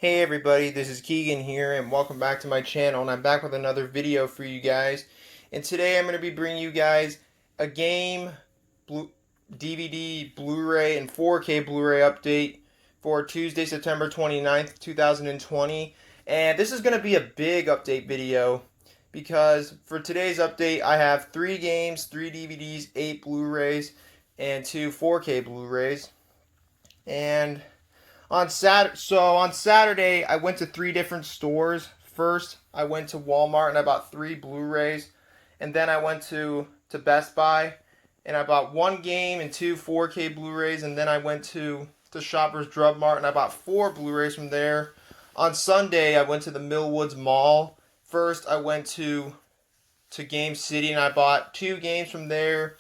Hey everybody, this is Keegan here and welcome back to my channel, and I'm back with another video for you guys. And today I'm going to be bringing you guys a game, DVD, Blu-ray, and 4K Blu-ray update for Tuesday, September 29th, 2020. And this is going to be a big update video because for today's update I have 3 games, 3 DVDs, 8 Blu-rays, and 2 4K Blu-rays. And on Saturday, I went to 3 different stores. First, I went to Walmart and I bought 3 Blu-rays, and then I went to Best Buy and I bought 1 game and 2 4K Blu-rays, and then I went to Shoppers Drugmart and I bought 4 Blu-rays from there. On Sunday, I went to the Millwoods Mall. First, I went to Gamecity and I bought 2 games from there,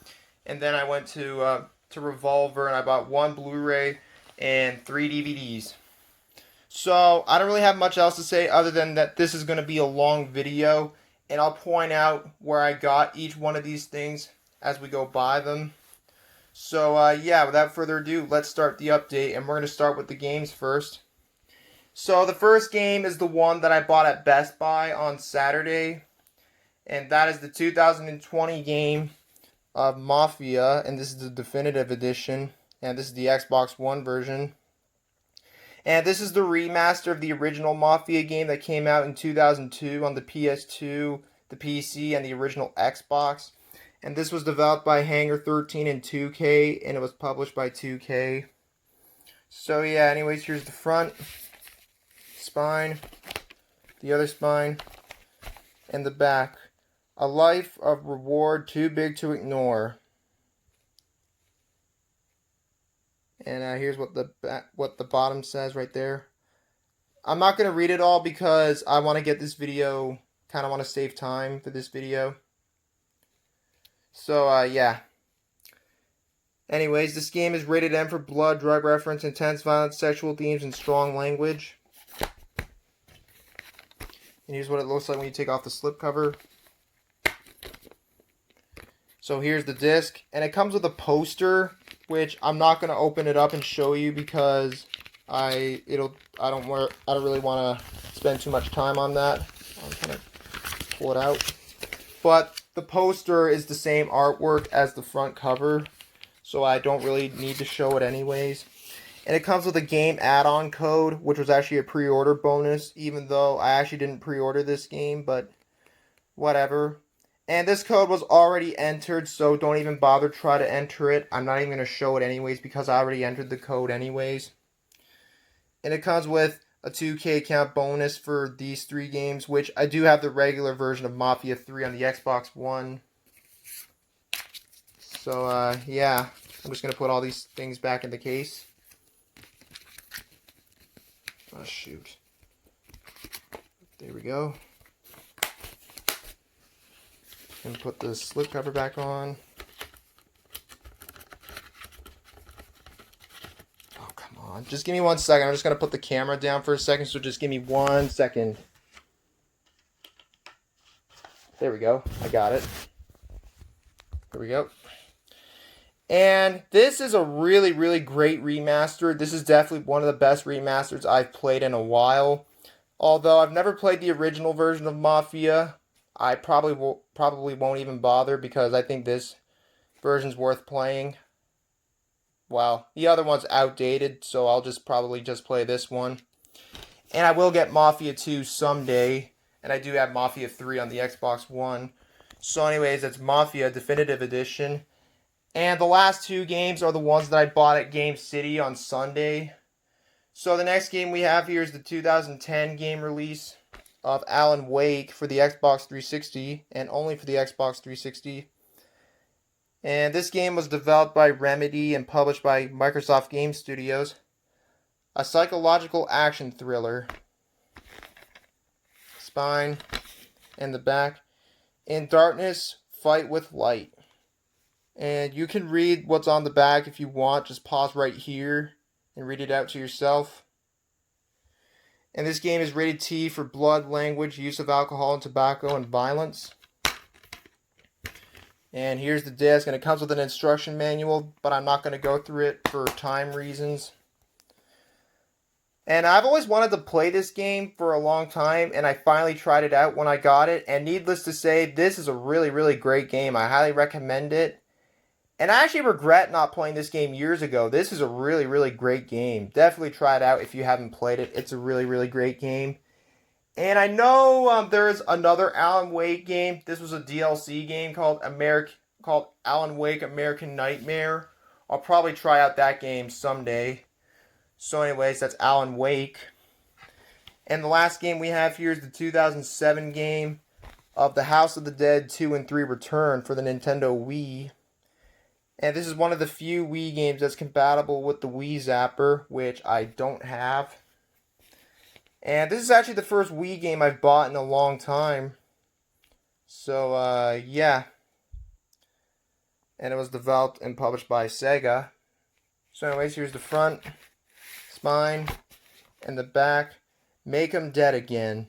and then I went to Revolver and I bought 1 Blu-ray and 3 DVDs. So I don't really have much else to say other than that this is going to be a long video, and I'll point out where I got each one of these things as we go by them. So yeah, without further ado, let's start the update, and we're going to start with the games first. So the first game is the one that I bought at Best Buy on Saturday, and that is the 2020 game of Mafia, and this is the definitive edition. And this is the Xbox One version. And this is the remaster of the original Mafia game that came out in 2002 on the PS2, the PC, and the original Xbox. And this was developed by Hangar 13 and 2K, and it was published by 2K. So yeah, anyways, here's the front, spine, the other spine, and the back. A life of reward too big to ignore. And here's what the bottom says right there. I'm not going to read it all because I want to get this video, kind of want to save time for this video. So, yeah. Anyways, this game is rated M for blood, drug reference, intense violence, sexual themes, and strong language. And here's what it looks like when you take off the slipcover. So here's the disc, and it comes with a poster, which I'm not gonna open it up and show you because I don't really want to spend too much time on that. I'm gonna pull it out, but the poster is the same artwork as the front cover, so I don't really need to show it anyways. And it comes with a game add-on code, which was actually a pre-order bonus, even though I actually didn't pre-order this game, but whatever. And this code was already entered, so don't even bother try to enter it. I'm not even going to show it anyways because I already entered the code anyways. And it comes with a 2K account bonus for these 3 games, which I do have the regular version of Mafia 3 on the Xbox One. So, yeah, I'm just going to put all these things back in the case. Oh, shoot. There we go. And put the slipcover back on. Oh, come on. Just give me 1 second. I'm just going to put the camera down for a second, so just give me 1 second. There we go. I got it. There we go. And this is a really, really great remaster. This is definitely one of the best remasters I've played in a while. Although I've never played the original version of Mafia, I probably won't even bother because I think this version's worth playing. Well, the other one's outdated, so I'll probably just play this one. And I will get Mafia 2 someday, and I do have Mafia 3 on the Xbox One. So anyways, it's Mafia Definitive Edition. And the last 2 games are the ones that I bought at Gamecity on Sunday. So the next game we have here is the 2010 game release of Alan Wake for the Xbox 360, and only for the Xbox 360. And this game was developed by Remedy and published by Microsoft Game Studios. A psychological action thriller. Spine and the back. In darkness, fight with light. And you can read what's on the back if you want. Just pause right here and read it out to yourself. And this game is rated T for blood, language, use of alcohol and tobacco, and violence. And here's the disc, and it comes with an instruction manual, but I'm not going to go through it for time reasons. And I've always wanted to play this game for a long time, and I finally tried it out when I got it. And needless to say, this is a really, really great game. I highly recommend it. And I actually regret not playing this game years ago. This is a really, really great game. Definitely try it out if you haven't played it. It's a really, really great game. And I know there's another Alan Wake game. This was a DLC game called Alan Wake American Nightmare. I'll probably try out that game someday. So anyways, that's Alan Wake. And the last game we have here is the 2007 game of The House of the Dead 2 and 3 Return for the Nintendo Wii. And this is one of the few Wii games that's compatible with the Wii Zapper, which I don't have. And this is actually the first Wii game I've bought in a long time. So, yeah. And it was developed and published by Sega. So anyways, here's the front, spine, and the back. Make 'em dead again.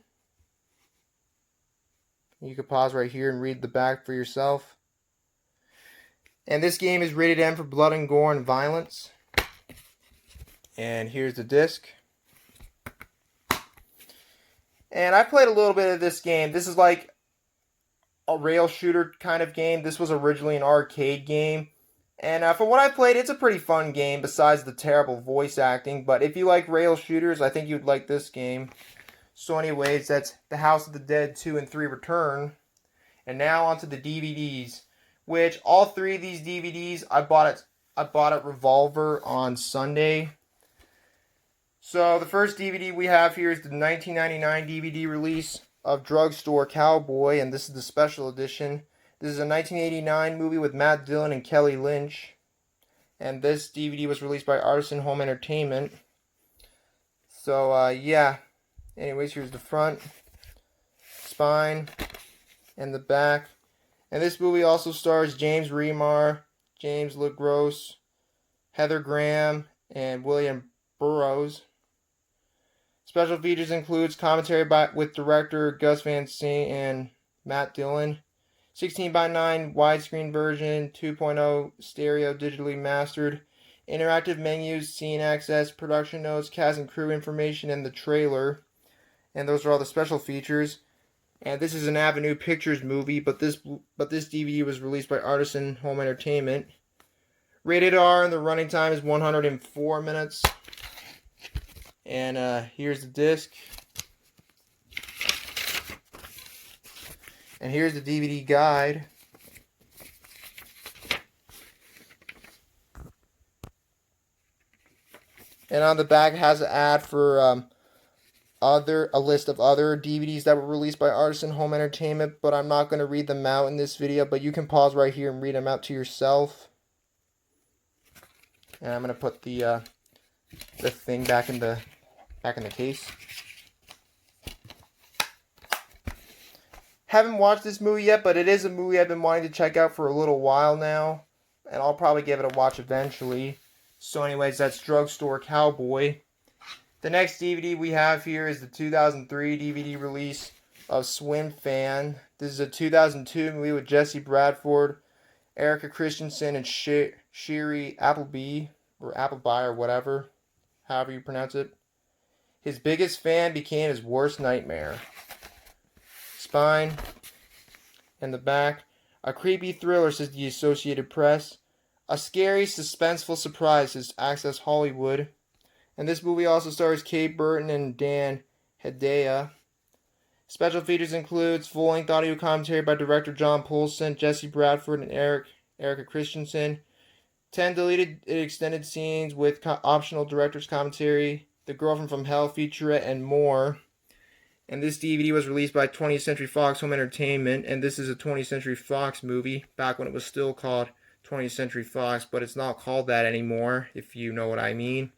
You can pause right here and read the back for yourself. And this game is rated M for blood and gore and violence. And here's the disc. And I played a little bit of this game. This is like a rail shooter kind of game. This was originally an arcade game. And for what I played, it's a pretty fun game besides the terrible voice acting. But if you like rail shooters, I think you'd like this game. So anyways, that's The House of the Dead 2 and 3 Return. And now onto the DVDs. Which all three of these DVDs I bought at Revolver on Sunday. So the first DVD we have here is the 1999 DVD release of Drugstore Cowboy, and this is the special edition. This is a 1989 movie with Matt Dillon and Kelly Lynch. And this DVD was released by Artisan Home Entertainment. So, yeah. Anyways, here's the front, spine, and the back. And this movie also stars James Remar, James LeGros, Heather Graham, and William Burroughs. Special features includes commentary with director Gus Van Sant and Matt Dillon. 16:9 widescreen version, 2.0 stereo digitally mastered. Interactive menus, scene access, production notes, cast and crew information, and the trailer. And those are all the special features. And this is an Avenue Pictures movie, but this DVD was released by Artisan Home Entertainment. Rated R, and the running time is 104 minutes. And here's the disc. And here's the DVD guide. And on the back it has an ad for a list of other DVDs that were released by Artisan Home Entertainment, but I'm not going to read them out in this video, but you can pause right here and read them out to yourself. And I'm going to put the thing back in the case. Haven't watched this movie yet, but it is a movie I've been wanting to check out for a little while now, and I'll probably give it a watch eventually. So anyways, that's Drugstore Cowboy. The next DVD we have here is the 2003 DVD release of Swimfan. This is a 2002 movie with Jesse Bradford, Erica Christensen, and Shiri Appleby, or Appleby, or whatever, however you pronounce it. His biggest fan became his worst nightmare. Spine and the back. A creepy thriller, says the Associated Press. A scary, suspenseful surprise, says Access Hollywood. And this movie also stars Kate Burton and Dan Hedaya. Special features includes full-length audio commentary by director John Poulsen, Jesse Bradford, and Erica Christensen. 10 deleted extended scenes with optional director's commentary, The Girlfriend from Hell featurette, and more. And this DVD was released by 20th Century Fox Home Entertainment, and this is a 20th Century Fox movie, back when it was still called 20th Century Fox, but it's not called that anymore, if you know what I mean.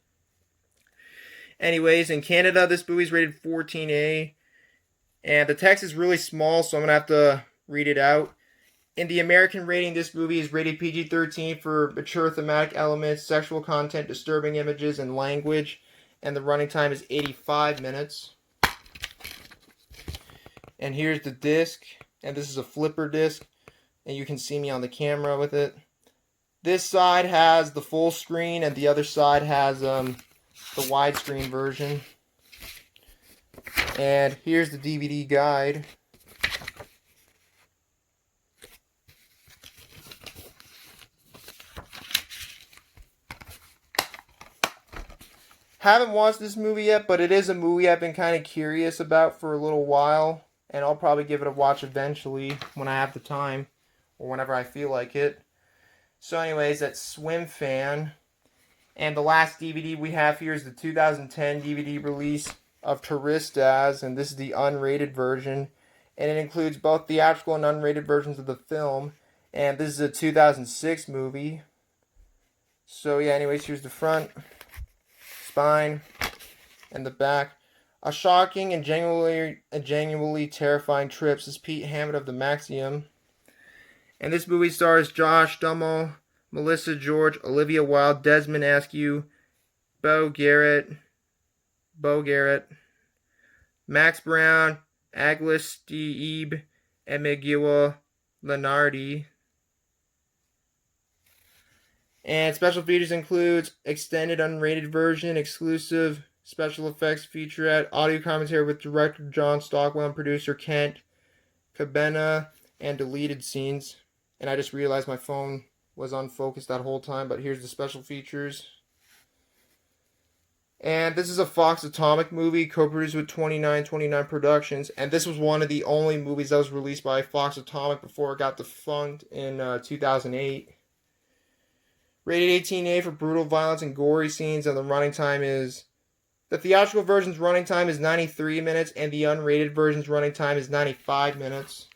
Anyways, in Canada, this movie is rated 14A, and the text is really small, so I'm going to have to read it out. In the American rating, this movie is rated PG-13 for mature thematic elements, sexual content, disturbing images, and language, and the running time is 85 minutes. And here's the disc, and this is a flipper disc, and you can see me on the camera with it. This side has the full screen, and the other side has the widescreen version. And here's the DVD guide. Haven't watched this movie yet, but it is a movie I've been kind of curious about for a little while. And I'll probably give it a watch eventually when I have the time. Or whenever I feel like it. So anyways, that's Swimfan. And the last DVD we have here is the 2010 DVD release of Turistas. And this is the unrated version. And it includes both theatrical and unrated versions of the film. And this is a 2006 movie. So yeah, anyways, here's the front, spine, and the back. A shocking and genuinely terrifying trip, says Pete Hammett of the Maximum. And this movie stars Josh Duhamel, Melissa George, Olivia Wilde, Desmond Askew, Bo Garrett, Max Brown, Agnes Steeb, and Miguel Lenardi. And special features includes extended unrated version, exclusive special effects featurette, audio commentary with director John Stockwell and producer Kent Cabena, and deleted scenes. And I just realized my phone was unfocused that whole time, but here's the special features. And this is a Fox Atomic movie, co-produced with 2929 Productions. And this was one of the only movies that was released by Fox Atomic before it got defunct in 2008. Rated 18A for brutal violence and gory scenes, and the running time is... The theatrical version's running time is 93 minutes, and the unrated version's running time is 95 minutes.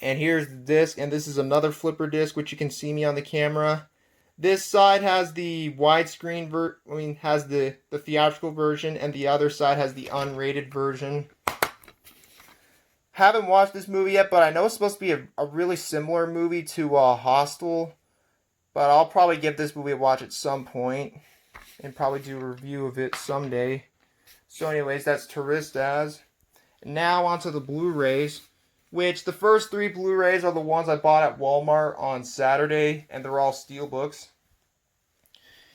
And here's the disc, and this is another flipper disc, which you can see me on the camera. This side has the widescreen has the theatrical version, and the other side has the unrated version. Haven't watched this movie yet, but I know it's supposed to be a really similar movie to Hostel. But I'll probably give this movie a watch at some point, and probably do a review of it someday. So anyways, that's Turistas. Now onto the Blu-rays, which the first 3 Blu-rays are the ones I bought at Walmart on Saturday, and they're all Steelbooks.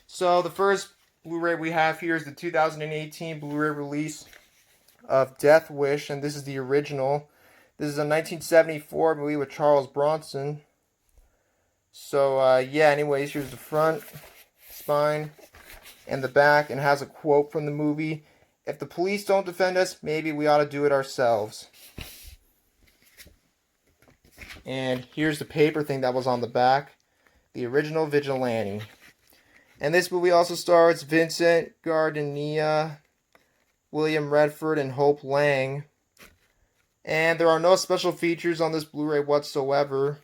So the first Blu-ray we have here is the 2018 Blu-ray release of Death Wish, and this is the original. This is a 1974 movie with Charles Bronson. So yeah, anyways, here's the front, spine, and the back, and has a quote from the movie. If the police don't defend us, maybe we ought to do it ourselves. And here's the paper thing that was on the back. The original Vigilante. And this movie also stars Vincent Gardenia, William Redford, and Hope Lang. And there are no special features on this Blu-ray whatsoever.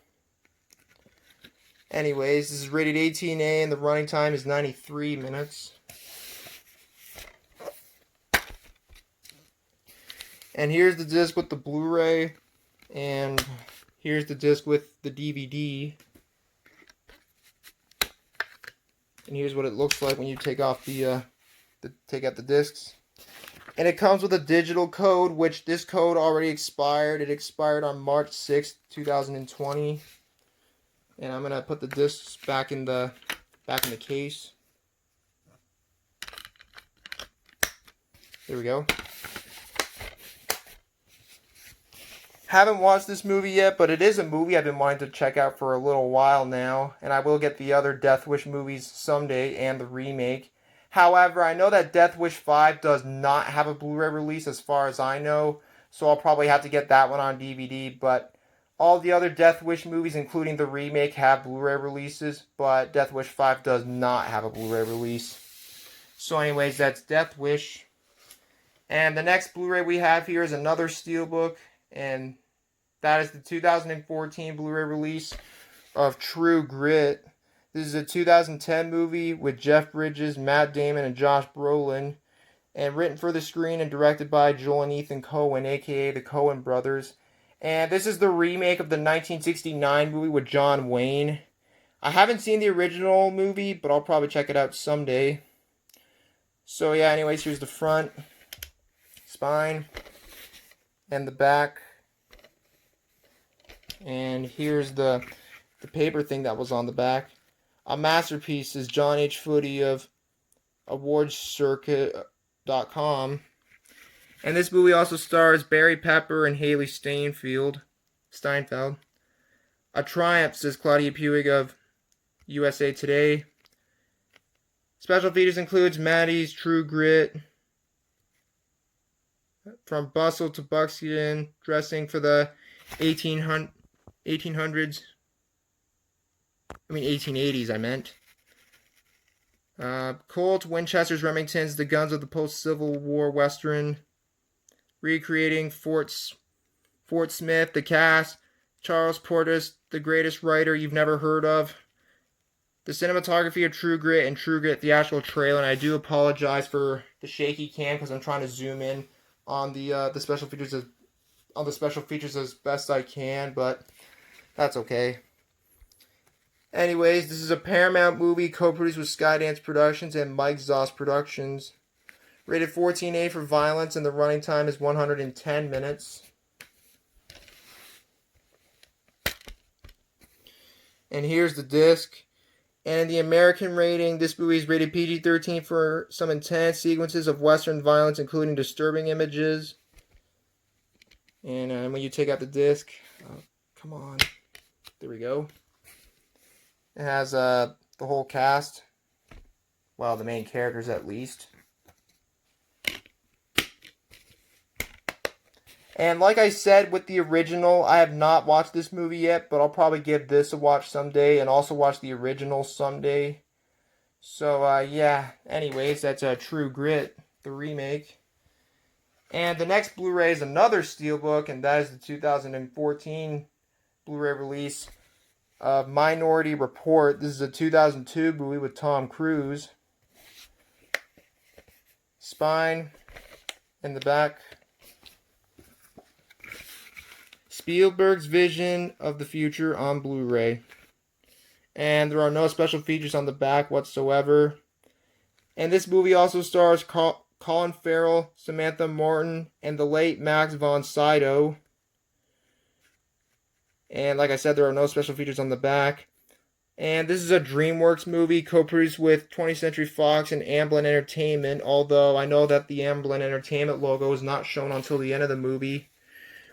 Anyways, this is rated 18A and the running time is 93 minutes. And here's the disc with the Blu-ray, and here's the disc with the DVD. And here's what it looks like when you take off take out the discs. And it comes with a digital code, which this code already expired. It expired on March 6th, 2020. And I'm gonna put the discs back in the case. There we go. Haven't watched this movie yet, but it is a movie I've been wanting to check out for a little while now. And I will get the other Death Wish movies someday and the remake. However, I know that Death Wish 5 does not have a Blu-ray release as far as I know. So I'll probably have to get that one on DVD. But all the other Death Wish movies, including the remake, have Blu-ray releases. But Death Wish 5 does not have a Blu-ray release. So anyways, that's Death Wish. And the next Blu-ray we have here is another Steelbook. And that is the 2014 Blu-ray release of True Grit. This is a 2010 movie with Jeff Bridges, Matt Damon, and Josh Brolin. And written for the screen and directed by Joel and Ethan Coen, a.k.a. the Coen brothers. And this is the remake of the 1969 movie with John Wayne. I haven't seen the original movie, but I'll probably check it out someday. So yeah, anyways, here's the front, spine, and the back. And here's the paper thing that was on the back. A masterpiece, is John H. Footy of awardscircuit.com. And this movie also stars Barry Pepper and Haley Steinfeld. A triumph, says Claudia Puig of USA Today. Special features includes Maddie's True Grit, from bustle to buckskin, dressing for the 1800s. 1880s, I meant. Colt, Winchesters, Remingtons, the guns of the post-Civil War Western. Recreating Fort Smith, the cast. Charles Portis, the greatest writer you've never heard of. The cinematography of True Grit and True Grit theatrical trailer. And I do apologize for the shaky cam because I'm trying to zoom in on the special features as best I can, but that's okay. Anyways, this is a Paramount movie co-produced with Skydance Productions and Mike Zoss Productions. Rated 14A for violence, and the running time is 110 minutes. And here's the disc. And the American rating, this movie is rated PG-13 for some intense sequences of Western violence, including disturbing images. And when you take out the disc, come on, there we go. It has the whole cast. Well, the main characters at least. And like I said with the original, I have not watched this movie yet, but I'll probably give this a watch someday and also watch the original someday. So, yeah. Anyways, that's True Grit, the remake. And the next Blu-ray is another Steelbook, and that is the 2014 Blu-ray release of Minority Report. This is a 2002 movie with Tom Cruise. Spine in the back. Spielberg's vision of the future on Blu-ray. And there are no special features on the back whatsoever. And this movie also stars Colin Farrell, Samantha Morton, and the late Max von Sydow. And like I said, there are no special features on the back. And this is a DreamWorks movie co-produced with 20th Century Fox and Amblin Entertainment, although I know that the Amblin Entertainment logo is not shown until the end of the movie.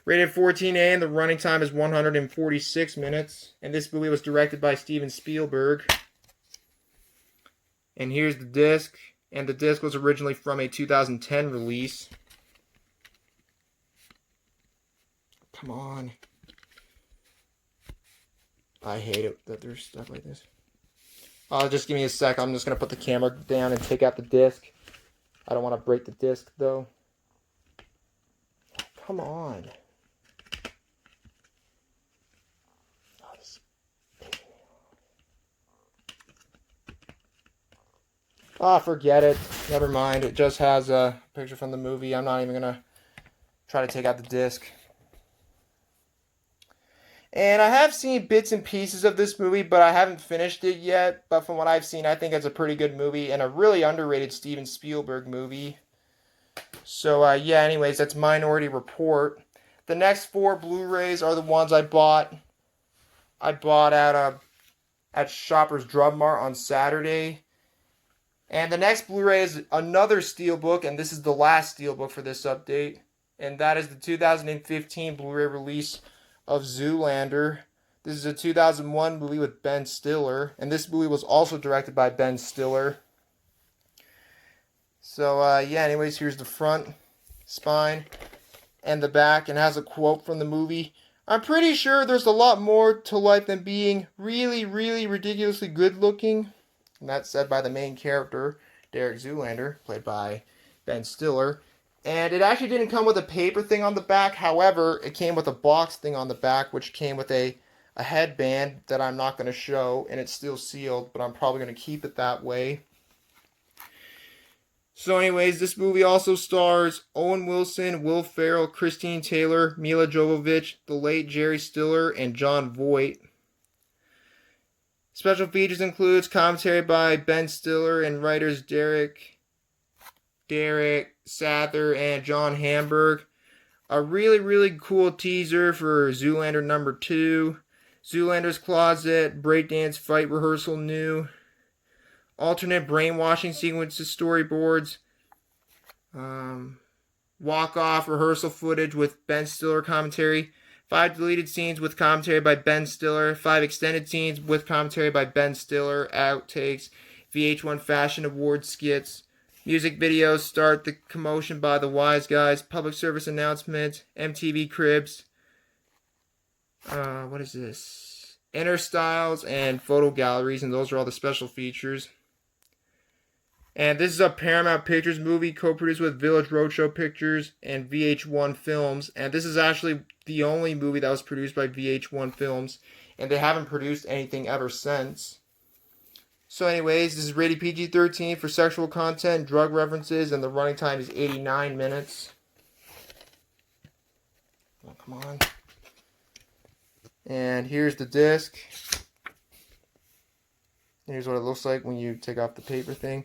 Rated 14A, and the running time is 146 minutes. And this movie was directed by Steven Spielberg. And here's the disc. And the disc was originally from a 2010 release. Come on. I hate it that there's stuff like this. Just give me a sec. I'm just going to put the camera down and take out the disc. I don't want to break the disc, though. Come on. Forget it. Never mind. It just has a picture from the movie. I'm not even going to try to take out the disc. And I have seen bits and pieces of this movie, but I haven't finished it yet. But from what I've seen, I think it's a pretty good movie and a really underrated Steven Spielberg movie. So, yeah, anyways, that's Minority Report. The next 4 Blu-rays are the ones I bought. I bought at Shoppers Drugmart on Saturday. And the next Blu-ray is another Steelbook, and this is the last Steelbook for this update. And that is the 2015 Blu-ray release of Zoolander. This is a 2001 movie with Ben Stiller, and this movie was also directed by Ben Stiller. So, yeah, anyways, here's the front, spine, and the back, and has a quote from the movie. I'm pretty sure there's a lot more to life than being really, really ridiculously good looking. And that's said by the main character, Derek Zoolander, played by Ben Stiller. And it actually didn't come with a paper thing on the back. However, it came with a box thing on the back, which came with a headband that I'm not going to show. And it's still sealed, but I'm probably going to keep it that way. So anyways, this movie also stars Owen Wilson, Will Ferrell, Christine Taylor, Mila Jovovich, the late Jerry Stiller, and Jon Voight. Special features includes commentary by Ben Stiller and writers Derek Sather and John Hamburg. A really, really cool teaser for Zoolander number 2. Zoolander's Closet, Breakdance Fight Rehearsal new. alternate brainwashing sequences, storyboards, walk-off rehearsal footage with Ben Stiller commentary, 5 deleted scenes with commentary by Ben Stiller, 5 extended scenes with commentary by Ben Stiller, outtakes, VH1 Fashion Awards skits, music videos, Start the Commotion by the Wise Guys, public service announcements, MTV Cribs, what is this? Inner Styles and photo galleries, and those are all the special features. And this is a Paramount Pictures movie co-produced with Village Roadshow Pictures and VH1 Films. And this is actually the only movie that was produced by VH1 Films. And they haven't produced anything ever since. So anyways, this is rated PG-13 for sexual content, drug references, and the running time is 89 minutes. Oh, come on. And here's the disc. Here's what it looks like when you take off the paper thing.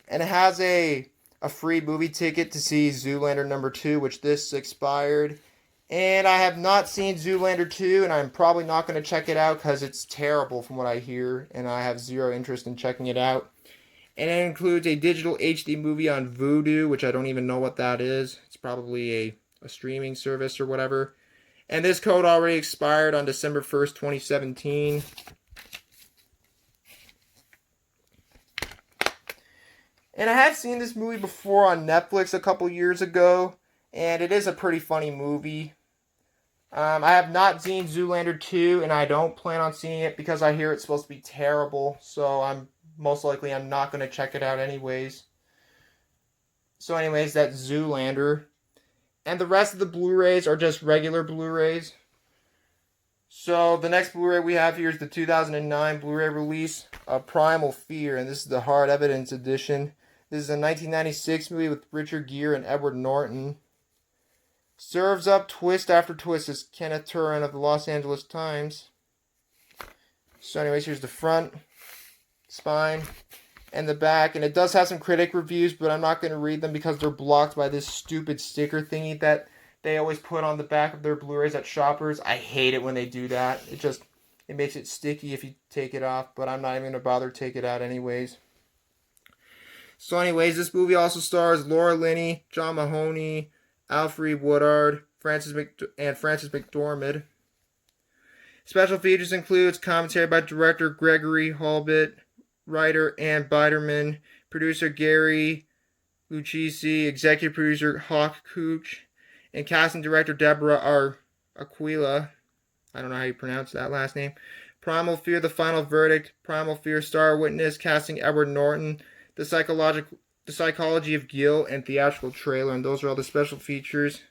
And it has a free movie ticket to see Zoolander number 2, which this expired. And I have not seen Zoolander 2, and I'm probably not going to check it out because it's terrible from what I hear, and I have zero interest in checking it out. And it includes a digital HD movie on Vudu, which I don't even know what that is. It's probably a streaming service or whatever. And this code already expired on December 1st, 2017. And I have seen this movie before on Netflix a couple years ago, and it is a pretty funny movie. I have not seen Zoolander 2, and I don't plan on seeing it because I hear it's supposed to be terrible, so I'm not going to check it out anyways. So anyways, that's Zoolander. And the rest of the Blu-rays are just regular Blu-rays. So the next Blu-ray we have here is the 2009 Blu-ray release of Primal Fear, and this is the hard evidence edition. This is a 1996 movie with Richard Gere and Edward Norton. Serves up twist after twist, as Kenneth Turan of the Los Angeles Times. So anyways, here's the front, spine, and the back. And it does have some critic reviews, but I'm not going to read them because they're blocked by this stupid sticker thingy that they always put on the back of their Blu-rays at Shoppers. I hate it when they do that. It makes it sticky if you take it off, but I'm not even going to bother to take it out anyways. So anyways, this movie also stars Laura Linney, John Mahoney, Alfred Woodard, Frances McDormand. Special features includes commentary by director Gregory Halbert, writer Ann Biderman, producer Gary Lucchese, executive producer Hawk Cooch, and casting director Deborah Aquila. I don't know how you pronounce that last name. Primal Fear, The Final Verdict. Primal Fear star witness, casting Edward Norton. The Psychology of Gil, and theatrical trailer, and those are all the special features.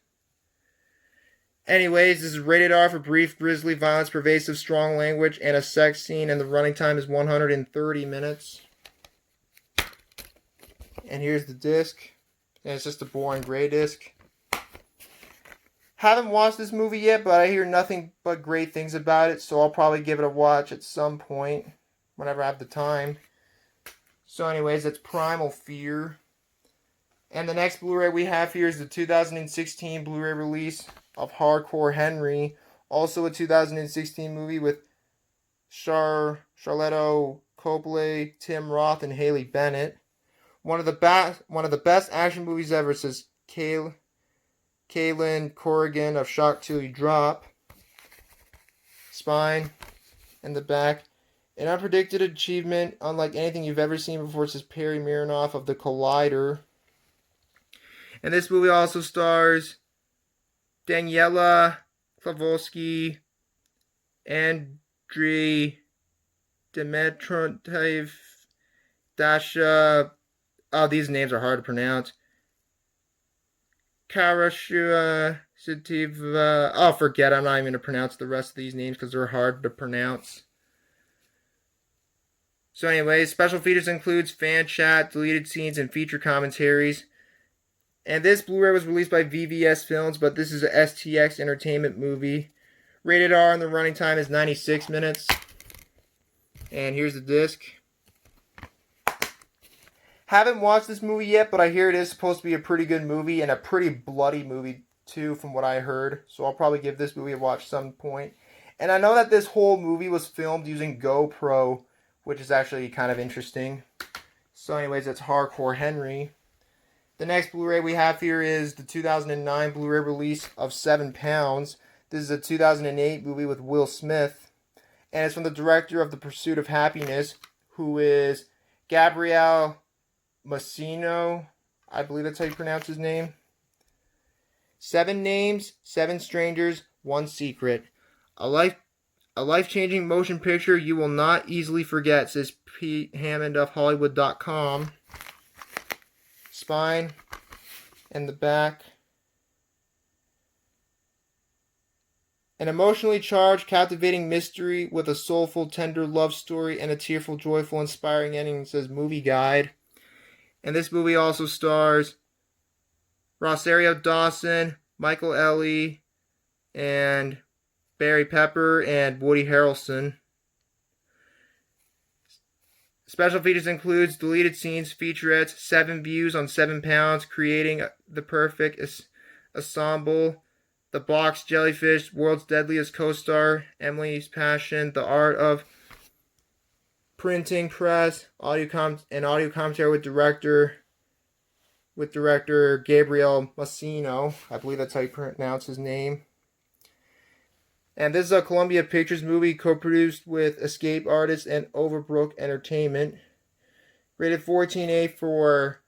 Anyways, this is rated R for brief, grisly violence, pervasive, strong language, and a sex scene, and the running time is 130 minutes. And here's the disc, and it's just a boring gray disc. Haven't watched this movie yet, but I hear nothing but great things about it, so I'll probably give it a watch at some point, whenever I have the time. So anyways, that's Primal Fear. And the next Blu-ray we have here is the 2016 Blu-ray release of Hardcore Henry. Also a 2016 movie with Charlotte Copley, Tim Roth, and Haley Bennett. One of the best action movies ever, says Kaylin Corrigan of Shock Till You Drop. Spine and the back. An unpredicted achievement, unlike anything you've ever seen before, says Perry Mironoff of The Collider. And this movie also stars Daniela Klavolsky, Andriy Dmitriev, Dasha, these names are hard to pronounce, Karashua Sativa, forget, I'm not even going to pronounce the rest of these names because they're hard to pronounce. So anyways, special features includes fan chat, deleted scenes, and feature commentaries. And this Blu-ray was released by VVS Films, but this is a STX Entertainment movie. Rated R, and the running time is 96 minutes. And here's the disc. Haven't watched this movie yet, but I hear it is supposed to be a pretty good movie, and a pretty bloody movie too, from what I heard. So I'll probably give this movie a watch some point. And I know that this whole movie was filmed using GoPro, which is actually kind of interesting. So anyways, that's Hardcore Henry. The next Blu-ray we have here is the 2009 Blu-ray release of 7 Pounds. This is a 2008 movie with Will Smith, and it's from the director of The Pursuit of Happiness, who is Gabriel Massino. I believe that's how you pronounce his name. 7 names, 7 strangers, 1 secret. A life-changing motion picture you will not easily forget, says Pete Hammond of Hollywood.com. Spine and the back. An emotionally charged, captivating mystery with a soulful, tender love story and a tearful, joyful, inspiring ending, says Movie Guide. And this movie also stars Rosario Dawson, Michael Ealy, and Barry Pepper, and Woody Harrelson. Special features includes deleted scenes, featurettes, 7 views on 7 pounds, creating the perfect ensemble, The Box Jellyfish, World's Deadliest Co-Star, Emily's Passion, The Art of Printing Press, audio commentary with director Gabriel Massino. I believe that's how you pronounce his name. And this is a Columbia Pictures movie co-produced with Escape Artists and Overbrook Entertainment. Rated 14A for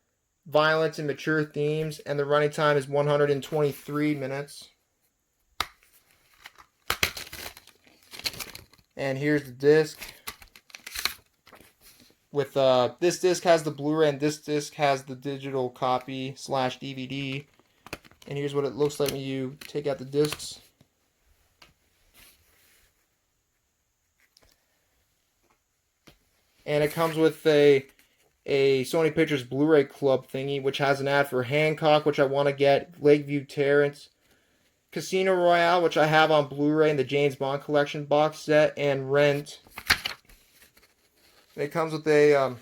violence and mature themes, and the running time is 123 minutes. And here's the disc. With this disc has the Blu-ray and this disc has the digital copy / DVD. And here's what it looks like when you take out the discs. And it comes with a Sony Pictures Blu-ray Club thingy, which has an ad for Hancock, which I want to get, Lakeview Terrace, Casino Royale, which I have on Blu-ray in the James Bond Collection box set, and Rent. And it comes with a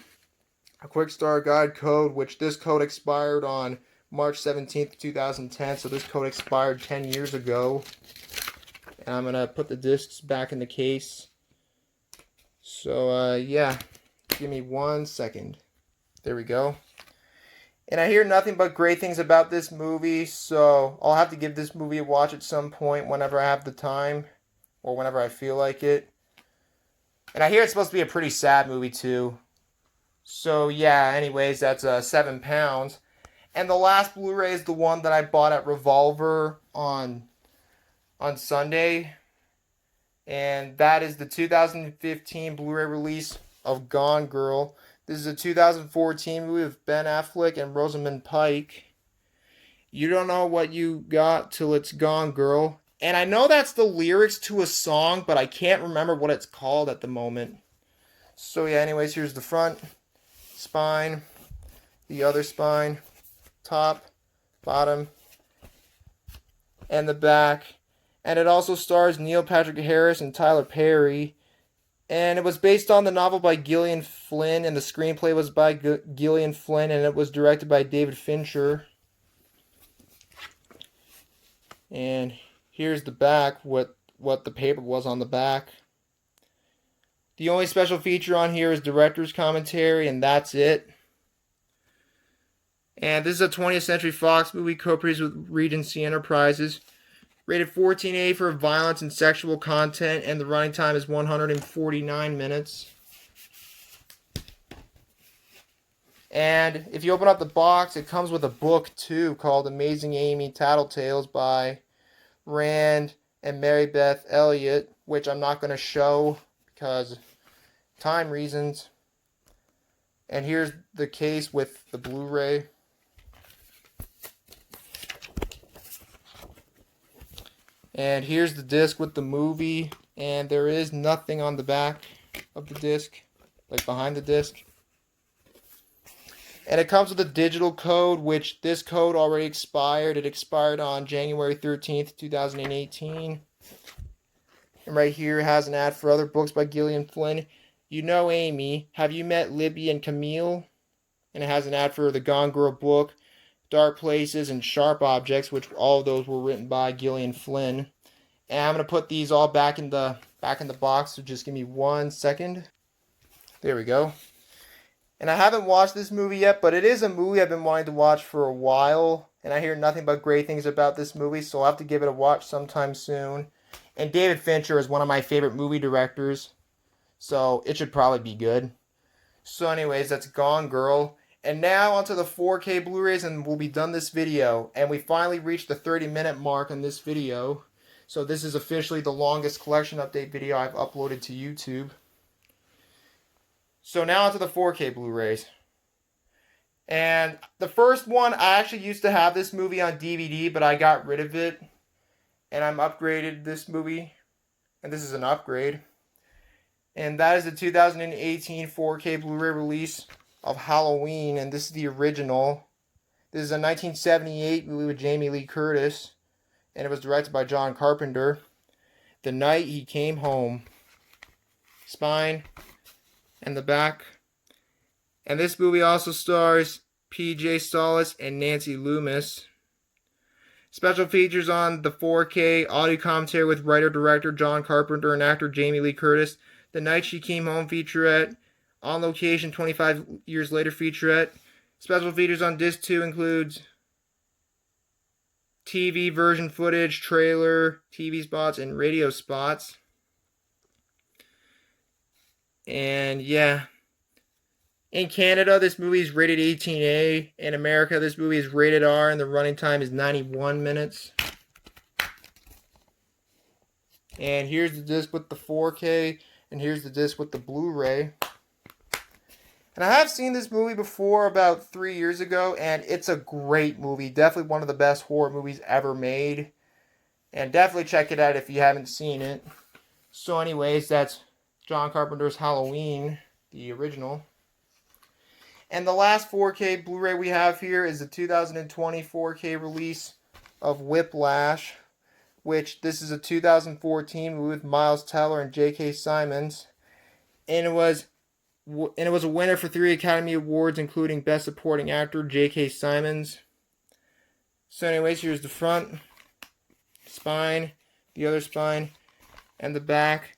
quick start guide code, which this code expired on March 17th, 2010, so this code expired 10 years ago. And I'm going to put the discs back in the case. So, yeah, give me 1 second. There we go. And I hear nothing but great things about this movie, so I'll have to give this movie a watch at some point whenever I have the time, or whenever I feel like it. And I hear it's supposed to be a pretty sad movie, too. So, yeah, anyways, that's 7 pounds. And the last Blu-ray is the one that I bought at Revolver on Sunday. And that is the 2015 Blu-ray release of Gone Girl. This is a 2014 movie with Ben Affleck and Rosamund Pike. You don't know what you got till it's gone, girl. And I know that's the lyrics to a song, but I can't remember what it's called at the moment. So yeah, anyways, here's the front, spine, the other spine, top, bottom, and the back. And it also stars Neil Patrick Harris and Tyler Perry. And it was based on the novel by Gillian Flynn, and the screenplay was by Gillian Flynn, and it was directed by David Fincher. And here's the back, what the paper was on the back. The only special feature on here is director's commentary, and that's it. And this is a 20th Century Fox movie co-produced with Regency Enterprises. Rated 14A for violence and sexual content, and the running time is 149 minutes. And if you open up the box, it comes with a book too called Amazing Amy Tattletales by Rand and Mary Beth Elliott, which I'm not going to show because time reasons. And here's the case with the Blu-ray. And here's the disc with the movie, and there is nothing on the back of the disc, like behind the disc. And it comes with a digital code, which this code already expired. It expired on January 13th, 2018. And right here it has an ad for other books by Gillian Flynn. You Know Amy, Have You Met Libby and Camille? And it has an ad for the Gone Girl book, Dark Places, and Sharp Objects, which all of those were written by Gillian Flynn. And I'm going to put these all back in the box, so just give me 1 second. There we go. And I haven't watched this movie yet, but it is a movie I've been wanting to watch for a while. And I hear nothing but great things about this movie, so I'll have to give it a watch sometime soon. And David Fincher is one of my favorite movie directors, so it should probably be good. So anyways, that's Gone Girl. And now onto the 4K Blu-rays, and we'll be done this video. And we finally reached the 30-minute mark on this video. So this is officially the longest collection update video I've uploaded to YouTube. So now onto the 4K Blu-rays. And the first one, I actually used to have this movie on DVD, but I got rid of it. And I'm upgraded this movie. And this is an upgrade. And that is the 2018 4K Blu-ray release of Halloween. And this is the original. This is a 1978 movie with Jamie Lee Curtis. And it was directed by John Carpenter. The Night He Came Home. Spine. And the back. And this movie also stars P.J. Solis and Nancy Loomis. Special features on the 4K audio commentary with writer-director John Carpenter and actor Jamie Lee Curtis. The Night She Came Home featurette. On Location 25 Years Later featurette. Special features on Disc 2 includes TV version footage, trailer, TV spots, and radio spots. And yeah. In Canada, this movie is rated 18A. In America, this movie is rated R, and the running time is 91 minutes. And here's the disc with the 4K, and here's the disc with the Blu-ray. And I have seen this movie before about 3 years ago, and it's a great movie. Definitely one of the best horror movies ever made. And definitely check it out if you haven't seen it. So anyways, that's John Carpenter's Halloween, the original. And the last 4K Blu-ray we have here is the 2020 4K release of Whiplash, which this is a 2014 movie with Miles Teller and J.K. Simmons. And it was a winner for 3 Academy Awards, including Best Supporting Actor, J.K. Simmons. So anyways, here's the front, spine, the other spine, and the back.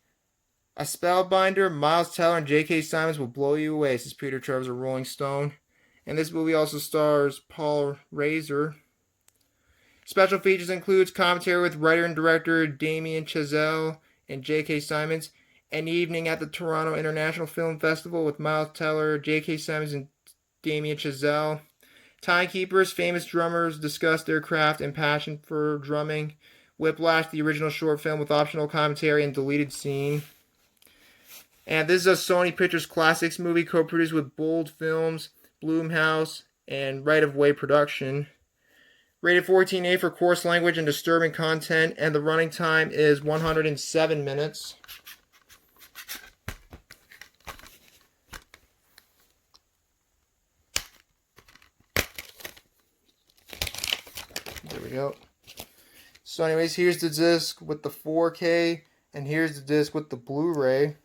A spellbinder, Miles Teller and J.K. Simmons will blow you away, says Peter Travers of Rolling Stone. And this movie also stars Paul Reiser. Special features includes commentary with writer and director Damien Chazelle and J.K. Simmons. An evening at the Toronto International Film Festival with Miles Teller, J.K. Simmons, and Damien Chazelle. Timekeepers, famous drummers discuss their craft and passion for drumming. Whiplash, the original short film with optional commentary and deleted scene. And this is a Sony Pictures Classics movie co-produced with Bold Films, Blumhouse, and Right of Way Production. Rated 14A for coarse language and disturbing content, and the running time is 107 minutes. There we go. So anyways, here's the disc with the 4K, and here's the disc with the Blu-ray.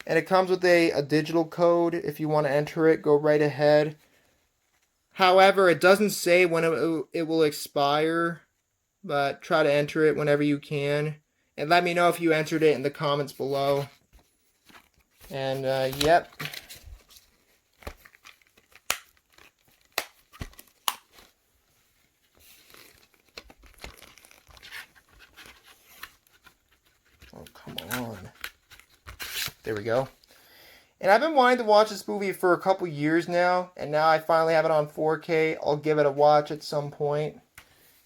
And it comes with a digital code. If you want to enter it, go right ahead. However, it doesn't say when it will expire, but try to enter it whenever you can. And let me know if you entered it in the comments below. And, yep. Oh, come on. There we go. And I've been wanting to watch this movie for a couple years now, and now I finally have it on 4K. I'll give it a watch at some point.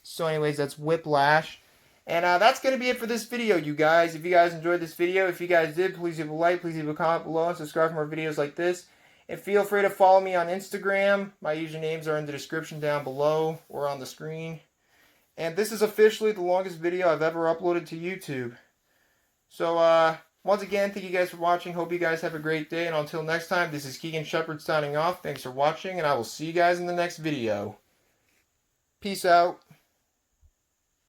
So anyways, that's Whiplash. And that's going to be it for this video, you guys. If you guys enjoyed this video, if you guys did, please leave a like, please leave a comment below, and subscribe for more videos like this. And feel free to follow me on Instagram. My usernames are in the description down below or on the screen. And this is officially the longest video I've ever uploaded to YouTube. So, once again, thank you guys for watching. Hope you guys have a great day. And until next time, this is Keegan Shepard signing off. Thanks for watching, and I will see you guys in the next video. Peace out.